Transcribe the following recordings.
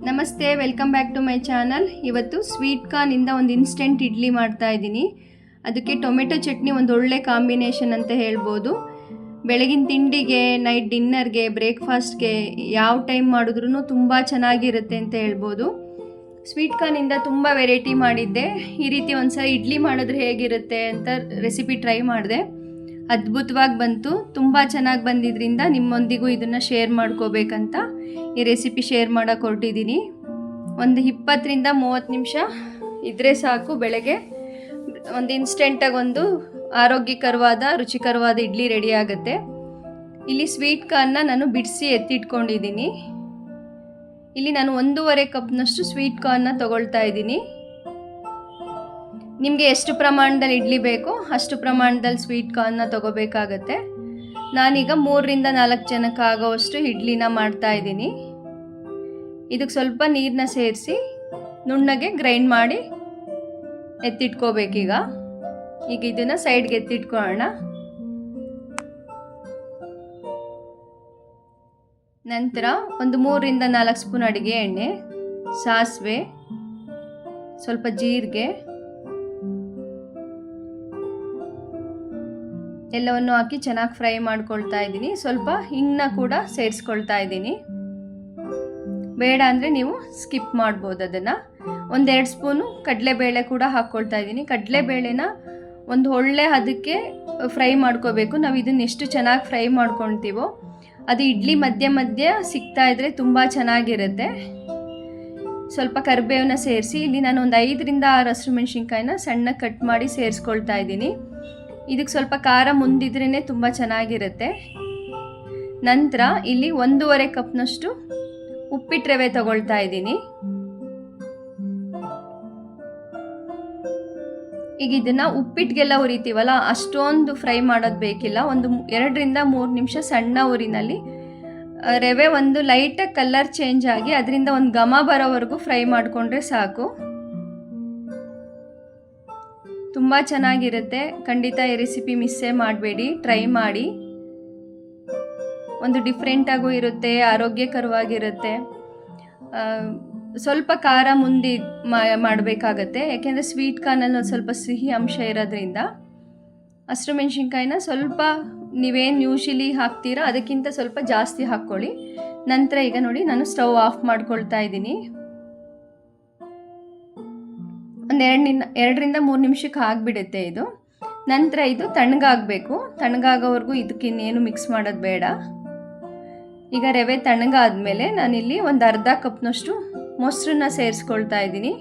ನಮಸ್ತೆ, welcome back to my channel. ಇವತ್ತು sweet ಕಾರ್ನಿಂದ ಒಂದು ಇನ್ಸ್ಟೆಂಟ್ ಇಡ್ಲಿ ಮಾಡ್ತಾ ಇದ್ದೀನಿ. ಅದಕ್ಕೆ ಟೊಮೆಟೊ ಚಟ್ನಿ ಒಂದು ಒಳ್ಳೆ ಕಾಂಬಿನೇಷನ್ ಅಂತ ಹೇಳ್ಬೋದು. ಬೆಳಗಿನ ತಿಂಡಿಗೆ, ನೈಟ್ ಡಿನ್ನರ್ಗೆ, ಬ್ರೇಕ್ಫಾಸ್ಟ್ಗೆ ಯಾವ ಟೈಮ್ ಮಾಡಿದ್ರೂ ತುಂಬ ಚೆನ್ನಾಗಿರುತ್ತೆ ಅಂತ ಹೇಳ್ಬೋದು. ಸ್ವೀಟ್ ಕಾರ್ನಿಂದ ತುಂಬ ವೆರೈಟಿ ಮಾಡಿದ್ದೆ. ಈ ರೀತಿ ಒಂದ್ಸಲ ಇಡ್ಲಿ ಮಾಡಿದ್ರೆ ಹೇಗಿರುತ್ತೆ ಅಂತ ರೆಸಿಪಿ ಟ್ರೈ ಮಾಡಿದೆ. ಅದ್ಭುತವಾಗಿ ಬಂತು. ತುಂಬ ಚೆನ್ನಾಗಿ ಬಂದಿದ್ದರಿಂದ ನಿಮ್ಮೊಂದಿಗೂ ಇದನ್ನು ಶೇರ್ ಮಾಡ್ಕೋಬೇಕಂತ ಈ ರೆಸಿಪಿ ಶೇರ್ ಮಾಡೋಕೆ ಹೊರಟಿದ್ದೀನಿ. ಒಂದು 20ರಿಂದ 30 ನಿಮಿಷ ಇದ್ದರೆ ಸಾಕು. ಬೆಳಗ್ಗೆ ಒಂದು ಇನ್ಸ್ಟೆಂಟಾಗಿ ಒಂದು ಆರೋಗ್ಯಕರವಾದ ರುಚಿಕರವಾದ ಇಡ್ಲಿ ರೆಡಿ ಆಗುತ್ತೆ. ಇಲ್ಲಿ ಸ್ವೀಟ್ ಕಾರ್ನ್ನ ನಾನು ಬಿಡಿಸಿ ಎತ್ತಿಟ್ಕೊಂಡಿದ್ದೀನಿ. ಇಲ್ಲಿ ನಾನು 1.5 ಕಪ್ನಷ್ಟು ಸ್ವೀಟ್ ಕಾರ್ನ್ನ ತೊಗೊಳ್ತಾ ಇದ್ದೀನಿ. ನಿಮಗೆ ಎಷ್ಟು ಪ್ರಮಾಣದಲ್ಲಿ ಇಡ್ಲಿ ಬೇಕೋ ಅಷ್ಟು ಪ್ರಮಾಣದಲ್ಲಿ ಸ್ವೀಟ್ ಕಾರ್ನ್ನ ತೊಗೋಬೇಕಾಗತ್ತೆ. ನಾನೀಗ 3ರಿಂದ 4 ಜನಕ್ಕೆ ಆಗೋವಷ್ಟು ಇಡ್ಲಿನ ಮಾಡ್ತಾ ಇದ್ದೀನಿ. ಇದಕ್ಕೆ ಸ್ವಲ್ಪ ನೀರನ್ನ ಸೇರಿಸಿ ನುಣ್ಣಗೆ ಗ್ರೈಂಡ್ ಮಾಡಿ ಎತ್ತಿಟ್ಕೋಬೇಕೀಗ. ಈಗ ಇದನ್ನು ಸೈಡ್ಗೆ ಎತ್ತಿಟ್ಕೊಳ್ಳೋಣ. ನಂತರ ಒಂದು 3ರಿಂದ 4 ಸ್ಪೂನ್ ಅಡುಗೆ ಎಣ್ಣೆ, ಸಾಸಿವೆ, ಸ್ವಲ್ಪ ಜೀರಿಗೆ ಎಲ್ಲವನ್ನು ಹಾಕಿ ಚೆನ್ನಾಗಿ ಫ್ರೈ ಮಾಡ್ಕೊಳ್ತಾ ಇದ್ದೀನಿ. ಸ್ವಲ್ಪ ಹಿಂಗನ್ನ ಕೂಡ ಸೇರಿಸ್ಕೊಳ್ತಾ ಇದ್ದೀನಿ. ಬೇಡ ಅಂದರೆ ನೀವು ಸ್ಕಿಪ್ ಮಾಡ್ಬೋದು ಅದನ್ನು. 1-2 ಸ್ಪೂನು ಕಡಲೆಬೇಳೆ ಕೂಡ ಹಾಕ್ಕೊಳ್ತಾ ಇದ್ದೀನಿ. ಕಡಲೆಬೇಳೆನ ಒಂದು ಒಳ್ಳೆ ಅದಕ್ಕೆ ಫ್ರೈ ಮಾಡ್ಕೋಬೇಕು. ನಾವು ಇದನ್ನು ಎಷ್ಟು ಚೆನ್ನಾಗಿ ಫ್ರೈ ಮಾಡ್ಕೊಳ್ತೀವೋ ಅದು ಇಡ್ಲಿ ಮಧ್ಯೆ ಮಧ್ಯೆ ಸಿಗ್ತಾ ಇದ್ದರೆ ತುಂಬ ಚೆನ್ನಾಗಿರುತ್ತೆ. ಸ್ವಲ್ಪ ಕರಿಬೇವನ್ನ ಸೇರಿಸಿ ಇಲ್ಲಿ ನಾನು ಒಂದು 5ರಿಂದ 6 ಹಸಿಮೆಣಸಿನ್ಕಾಯಿನ ಸಣ್ಣಗೆ ಕಟ್ ಮಾಡಿ ಸೇರಿಸ್ಕೊಳ್ತಾ ಇದ್ದೀನಿ. ಇದಕ್ಕೆ ಸ್ವಲ್ಪ ಖಾರ ಮುಂದಿದ್ರೇ ತುಂಬ ಚೆನ್ನಾಗಿರುತ್ತೆ. ನಂತರ ಇಲ್ಲಿ 1.5 ಕಪ್ನಷ್ಟು ಉಪ್ಪಿಟ್ಟು ರವೆ ತಗೊಳ್ತಾ ಇದ್ದೀನಿ. ಈಗ ಇದನ್ನು ಉಪ್ಪಿಟ್ಟಿಗೆಲ್ಲ ಹುರಿತೀವಲ್ಲ, ಅಷ್ಟೊಂದು ಫ್ರೈ ಮಾಡೋದು ಬೇಕಿಲ್ಲ. ಒಂದು 2ರಿಂದ 3 ನಿಮಿಷ ಸಣ್ಣ ಉರಿನಲ್ಲಿ ರವೆ ಒಂದು ಲೈಟಾಗಿ ಕಲರ್ ಚೇಂಜ್ ಆಗಿ ಅದರಿಂದ ಒಂದು ಘಮ ಬರೋವರೆಗೂ ಫ್ರೈ ಮಾಡಿಕೊಂಡ್ರೆ ಸಾಕು. ತುಂಬ ಚೆನ್ನಾಗಿರುತ್ತೆ. ಖಂಡಿತ ಈ ರೆಸಿಪಿ ಮಿಸ್ಸೇ ಮಾಡಬೇಡಿ, ಟ್ರೈ ಮಾಡಿ. ಒಂದು ಡಿಫ್ರೆಂಟಾಗೂ ಇರುತ್ತೆ, ಆರೋಗ್ಯಕರವಾಗಿರುತ್ತೆ. ಸ್ವಲ್ಪ ಖಾರ ಮುಂದೆ ಮಾಡಬೇಕಾಗತ್ತೆ, ಯಾಕೆಂದರೆ ಸ್ವೀಟ್ ಕಾರ್ನಲ್ಲಿ ಒಂದು ಸ್ವಲ್ಪ ಸಿಹಿ ಅಂಶ ಇರೋದ್ರಿಂದ. ಹಸಿಮೆಣಸಿನ್ಕಾಯಿನ ಸ್ವಲ್ಪ ನೀವೇನು ಯೂಶಲಿ ಹಾಕ್ತೀರಾ ಅದಕ್ಕಿಂತ ಸ್ವಲ್ಪ ಜಾಸ್ತಿ ಹಾಕ್ಕೊಳ್ಳಿ. ನಂತರ ಈಗ ನೋಡಿ ನಾನು ಸ್ಟವ್ ಆಫ್ ಮಾಡ್ಕೊಳ್ತಾ ಇದ್ದೀನಿ. ಒಂದು 2ರಿಂದ 3 ನಿಮಿಷಕ್ಕೆ ಆಗಿಬಿಡುತ್ತೆ ಇದು. ನಂತರ ಇದು ತಣ್ಣಗಾಗಬೇಕು. ತಣ್ಣಗಾಗೋವರೆಗೂ ಇದಕ್ಕಿನ್ನೇನು ಮಿಕ್ಸ್ ಮಾಡೋದು ಬೇಡ. ಈಗ ರವೆ ತಣ್ಣಗಾದ್ಮೇಲೆ ನಾನಿಲ್ಲಿ ಒಂದು ಅರ್ಧ ಕಪ್ನಷ್ಟು ಮೊಸರನ್ನ ಸೇರಿಸ್ಕೊಳ್ತಾ ಇದ್ದೀನಿ.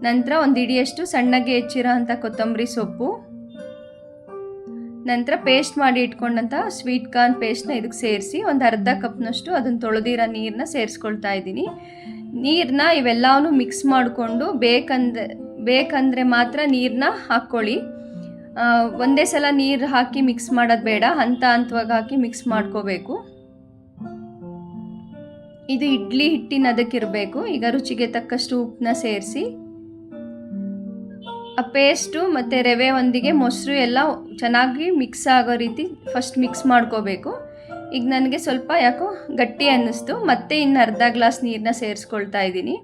ನಂತರ ಒಂದು ಇಡಿಯಷ್ಟು ಸಣ್ಣಗೆ ಹೆಚ್ಚಿರೋ ಅಂಥ ಕೊತ್ತಂಬರಿ ಸೊಪ್ಪು, ನಂತರ ಪೇಸ್ಟ್ ಮಾಡಿ ಇಟ್ಕೊಂಡಂಥ ಸ್ವೀಟ್ ಕಾರ್ನ್ ಪೇಸ್ಟ್ನ ಇದಕ್ಕೆ ಸೇರಿಸಿ ಒಂದು ಅರ್ಧ ಕಪ್ನಷ್ಟು ಅದನ್ನು ತೊಳೆದಿರೋ ನೀರನ್ನ ಸೇರಿಸ್ಕೊಳ್ತಾ ಇದ್ದೀನಿ. ನೀರನ್ನ ಇವೆಲ್ಲವೂ ಮಿಕ್ಸ್ ಮಾಡಿಕೊಂಡು ಬೇಕಂದರೆ ಮಾತ್ರ ನೀರನ್ನ ಹಾಕ್ಕೊಳ್ಳಿ. ಒಂದೇ ಸಲ ನೀರು ಹಾಕಿ ಮಿಕ್ಸ್ ಮಾಡೋದು ಬೇಡ, ಹಂತವಾಗಿ ಹಾಕಿ ಮಿಕ್ಸ್ ಮಾಡ್ಕೋಬೇಕು. ಇದು ಇಡ್ಲಿ ಹಿಟ್ಟಿನ ಅದಕ್ಕಿರಬೇಕು. ಈಗ ರುಚಿಗೆ ತಕ್ಕಷ್ಟು ಉಪ್ಪನ್ನ ಸೇರಿಸಿ ಆ ಪೇಸ್ಟು ಮತ್ತು ರವೆ ಒಂದಿಗೆ ಮೊಸರು ಎಲ್ಲ ಚೆನ್ನಾಗಿ ಮಿಕ್ಸ್ ಆಗೋ ರೀತಿ ಫಸ್ಟ್ ಮಿಕ್ಸ್ ಮಾಡ್ಕೋಬೇಕು. ಈಗ ನನಗೆ ಸ್ವಲ್ಪ ಯಾಕೋ ಗಟ್ಟಿ ಅನ್ನಿಸ್ತು, ಮತ್ತೆ ಇನ್ನು ಅರ್ಧ ಗ್ಲಾಸ್ ನೀರನ್ನ ಸೇರಿಸ್ಕೊಳ್ತಾ ಇದ್ದೀನಿ.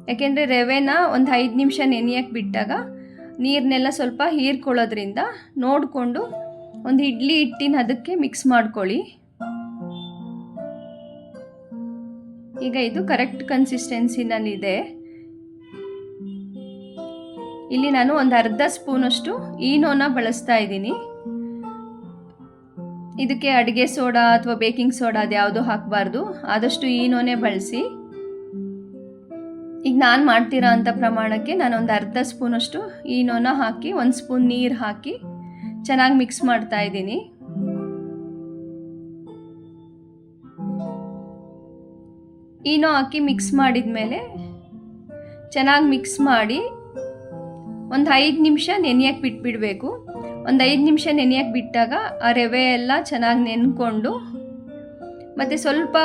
ಯಾಕೆಂದರೆ ರವೆನ ಒಂದು 5 ನಿಮಿಷ ನೆನೆಯಕ್ಕೆ ಬಿಟ್ಟಾಗ ನೀರನ್ನೆಲ್ಲ ಸ್ವಲ್ಪ ಹೀರ್ಕೊಳ್ಳೋದ್ರಿಂದ ನೋಡಿಕೊಂಡು ಒಂದು ಇಡ್ಲಿ ಹಿಟ್ಟಿನ ಅದಕ್ಕೆ ಮಿಕ್ಸ್ ಮಾಡ್ಕೊಳ್ಳಿ. ಈಗ ಇದು ಕರೆಕ್ಟ್ ಕನ್ಸಿಸ್ಟೆನ್ಸಿನಲ್ಲಿದೆ. ಇಲ್ಲಿ ನಾನು ಒಂದು ಅರ್ಧ ಸ್ಪೂನಷ್ಟು ಈನೋನ ಬಳಸ್ತಾ ಇದ್ದೀನಿ. ಇದಕ್ಕೆ ಅಡುಗೆ ಸೋಡಾ ಅಥವಾ ಬೇಕಿಂಗ್ ಸೋಡಾ ಅದು ಯಾವುದೂ ಹಾಕಬಾರ್ದು, ಆದಷ್ಟು ಈನೋನೇ ಬಳಸಿ. ಈಗ ನಾನು ಮಾಡ್ತಿರೋ ಅಂಥ ಪ್ರಮಾಣಕ್ಕೆ ನಾನು ಒಂದು ಅರ್ಧ ಸ್ಪೂನಷ್ಟು ಈನೋನ ಹಾಕಿ 1 ಸ್ಪೂನ್ ನೀರು ಹಾಕಿ ಚೆನ್ನಾಗಿ ಮಿಕ್ಸ್ ಮಾಡ್ತಾ ಇದ್ದೀನಿ. ಈನೋ ಹಾಕಿ ಮಿಕ್ಸ್ ಮಾಡಿದ ಮೇಲೆ ಚೆನ್ನಾಗಿ ಮಿಕ್ಸ್ ಮಾಡಿ ಒಂದು 5 ನಿಮಿಷ ನೆನೆಯಕ್ಕೆ ಬಿಟ್ಬಿಡಬೇಕು. ಒಂದು 5 ನಿಮಿಷ ನೆನೆಯಕ್ಕೆ ಬಿಟ್ಟಾಗ ಆ ರವೆ ಎಲ್ಲ ಚೆನ್ನಾಗಿ ನೆನ್ಕೊಂಡು ಮತ್ತು ಸ್ವಲ್ಪ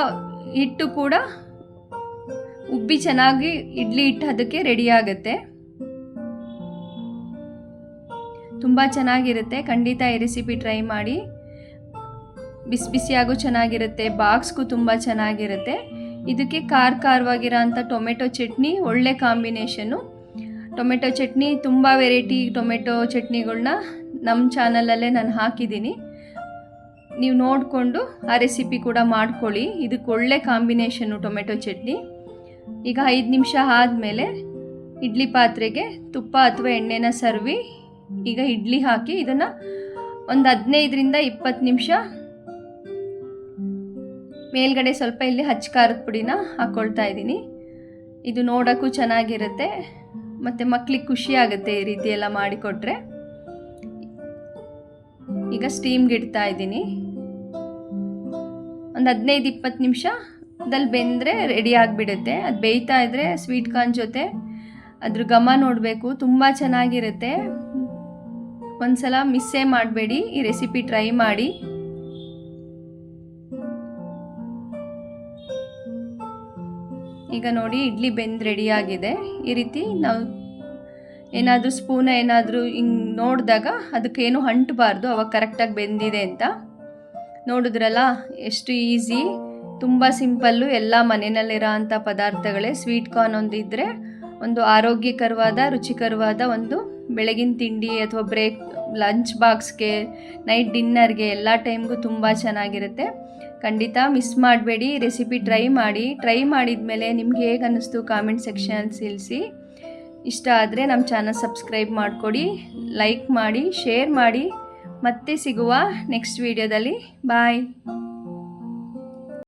ಹಿಟ್ಟು ಕೂಡ ಉಬ್ಬಿ ಚೆನ್ನಾಗಿ ಇಡ್ಲಿ ಹಿಟ್ಟು ಅದಕ್ಕೆ ರೆಡಿ ಆಗುತ್ತೆ. ತುಂಬ ಚೆನ್ನಾಗಿರುತ್ತೆ. ಖಂಡಿತ ಈ ರೆಸಿಪಿ ಟ್ರೈ ಮಾಡಿ. ಬಿಸಿ ಬಿಸಿಯಾಗೂ ಚೆನ್ನಾಗಿರುತ್ತೆ, ಬಾಕ್ಸ್ಗೂ ತುಂಬ ಚೆನ್ನಾಗಿರುತ್ತೆ. ಇದಕ್ಕೆ ಖಾರವಾಗಿರೋ ಅಂಥ ಟೊಮೆಟೊ ಚಟ್ನಿ ಒಳ್ಳೆ ಕಾಂಬಿನೇಷನ್ನು. ಟೊಮೆಟೊ ಚಟ್ನಿ ತುಂಬ ವೆರೈಟಿ ಟೊಮೆಟೊ ಚಟ್ನಿಗಳನ್ನ ನಮ್ಮ ಚಾನಲಲ್ಲೇ ನಾನು ಹಾಕಿದ್ದೀನಿ, ನೀವು ನೋಡಿಕೊಂಡು ಆ ರೆಸಿಪಿ ಕೂಡ ಮಾಡ್ಕೊಳ್ಳಿ. ಇದಕ್ಕೆ ಒಳ್ಳೆ ಕಾಂಬಿನೇಷನ್ನು ಟೊಮೆಟೊ ಚಟ್ನಿ. ಈಗ 5 ನಿಮಿಷ ಆದಮೇಲೆ ಇಡ್ಲಿ ಪಾತ್ರೆಗೆ ತುಪ್ಪ ಅಥವಾ ಎಣ್ಣೆನ ಸರ್ವಿ ಈಗ ಇಡ್ಲಿ ಹಾಕಿ ಇದನ್ನು ಒಂದು 15ರಿಂದ 20 ನಿಮಿಷ ಮೇಲ್ಗಡೆ ಸ್ವಲ್ಪ ಇಲ್ಲಿ ಖಾರದ ಪುಡಿನ ಹಾಕ್ಕೊಳ್ತಾ ಇದ್ದೀನಿ. ಇದು ನೋಡೋಕ್ಕೂ ಚೆನ್ನಾಗಿರುತ್ತೆ ಮತ್ತು ಮಕ್ಕಳಿಗೆ ಖುಷಿ ಆಗುತ್ತೆ ಈ ರೀತಿ ಎಲ್ಲ ಮಾಡಿಕೊಟ್ರೆ. ಈಗ ಸ್ಟೀಮ್ಗೆ ಇಡ್ತಾ ಇದ್ದೀನಿ. ಒಂದು 15-20 ನಿಮಿಷದಲ್ಲಿ ಬೆಂದರೆ ರೆಡಿ ಆಗಿಬಿಡುತ್ತೆ. ಅದು ಬೇಯ್ತಾ ಇದ್ದರೆ ಸ್ವೀಟ್ ಕಾರ್ನ್ ಜೊತೆ ಅದ್ರ ಘಮ ನೋಡಬೇಕು, ತುಂಬ ಚೆನ್ನಾಗಿರುತ್ತೆ. ಒಂದ್ಸಲ ಮಿಸ್ಸೇ ಮಾಡಬೇಡಿ, ಈ ರೆಸಿಪಿ ಟ್ರೈ ಮಾಡಿ. ಈಗ ನೋಡಿ ಇಡ್ಲಿ ಬೆಂದು ರೆಡಿಯಾಗಿದೆ. ಈ ರೀತಿ ನಾವು ಏನಾದರೂ ಸ್ಪೂನ ಏನಾದರೂ ಹಿಂಗೆ ನೋಡಿದಾಗ ಅದಕ್ಕೇನು ಅಂಟಬಾರ್ದು, ಅವಾಗ ಕರೆಕ್ಟಾಗಿ ಬೆಂದಿದೆ ಅಂತ. ನೋಡಿದ್ರಲ್ಲ ಎಷ್ಟು ಈಸಿ, ತುಂಬ ಸಿಂಪಲ್ಲು, ಎಲ್ಲ ಮನೆಯಲ್ಲಿರೋ ಅಂಥ ಪದಾರ್ಥಗಳೇ. ಸ್ವೀಟ್ ಕಾರ್ನ್ ಒಂದಿದ್ದರೆ ಒಂದು ಆರೋಗ್ಯಕರವಾದ ರುಚಿಕರವಾದ ಒಂದು ಬೆಳಗಿನ ತಿಂಡಿ ಅಥವಾ ಲಂಚ್ ಬಾಕ್ಸ್ಗೆ, ನೈಟ್ ಡಿನ್ನರ್ಗೆ ಎಲ್ಲ ಟೈಮ್ಗೂ ತುಂಬ ಚೆನ್ನಾಗಿರುತ್ತೆ. ಖಂಡಿತ ಮಿಸ್ ಮಾಡಬೇಡಿ, ರೆಸಿಪಿ ಟ್ರೈ ಮಾಡಿ. ಟ್ರೈ ಮಾಡಿದ ಮೇಲೆ ನಿಮ್ಗೆ ಹೇಗೆ ಅನ್ನಿಸ್ತು ಕಾಮೆಂಟ್ ಸೆಕ್ಷನಲ್ಲಿ ತಿಳಿಸಿ. ಇಷ್ಟ ಆದರೆ ನಮ್ಮ ಚಾನಲ್ ಸಬ್ಸ್ಕ್ರೈಬ್ ಮಾಡಿಕೊಡಿ, ಲೈಕ್ ಮಾಡಿ, ಶೇರ್ ಮಾಡಿ. ಮತ್ತೆ ಸಿಗುವ ನೆಕ್ಸ್ಟ್ ವಿಡಿಯೋದಲ್ಲಿ. ಬಾಯ್.